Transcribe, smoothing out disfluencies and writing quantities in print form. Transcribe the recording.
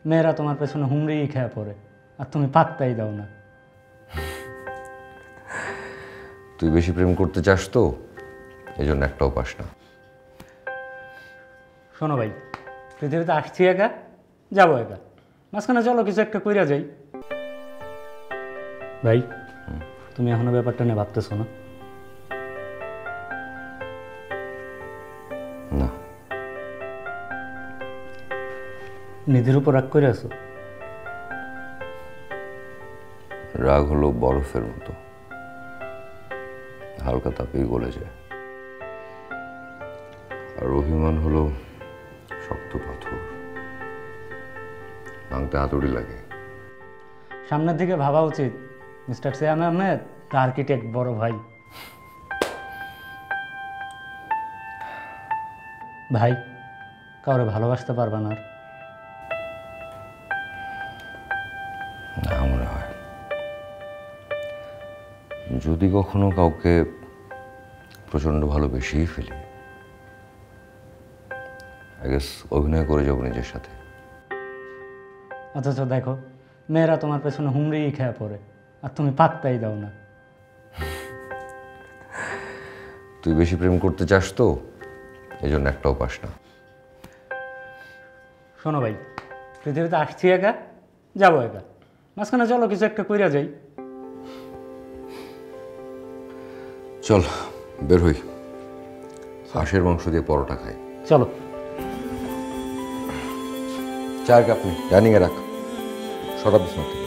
মেয়েরা তোমার পেছনে হুমড়িই খেয়ে পড়ে, আর তুমি পাত্তাই দাও না। তুই বেশি প্রেম করতে চাস তো, এই জন্য একটাও পাস না। শোনো ভাই, পৃথিবীতে আসছি একা, যাবো একা, মাঝখানে চলো কিছু একটা কইরা যাই। ভাই, তুমি এখনো ব্যাপারটা নিয়ে ভাবতেছো না? না। নিধির উপর রাগ করে আছো? রাগ হলো বরফের মতো, হালকা তাপেই গলে যায়, আর অভিমান হলো শক্ত পাথর, ভাঙতে হাতুড়ি লাগে। সামনের দিকে ভাবা উচিত mister Siam Ahmed, the architect বড় ভাই। ভাই, কাউরে ভালোবাসতে পারবা না আর? না মনে হয়। যদি কখনো কাউকে প্রচণ্ড ভালোবেসেই ফেলি, আই গেস অভিনয় করে যাবো নিজের সাথে। অথচ দেখো, মেয়েরা তোমার পেছনে হুমড়িই খেয়ে পড়ে, আর তুমি পাত্তাই দাও না। তুই বেশি প্রেম করতে চাস তো, এই জন্য একটাও পাস না। শোনো ভাই, পৃথিবীতে আসছি একা, যাবো একা, মাঝখানে চলো কিছু একটা কইরা যাই। চল বের হই, হাঁসের মাংস দিয়ে পরোটা খাই। চলো। চায়ের কাপ নেই, ডাইনিংয়ে রাখ, সরাব বিছানা থেকে।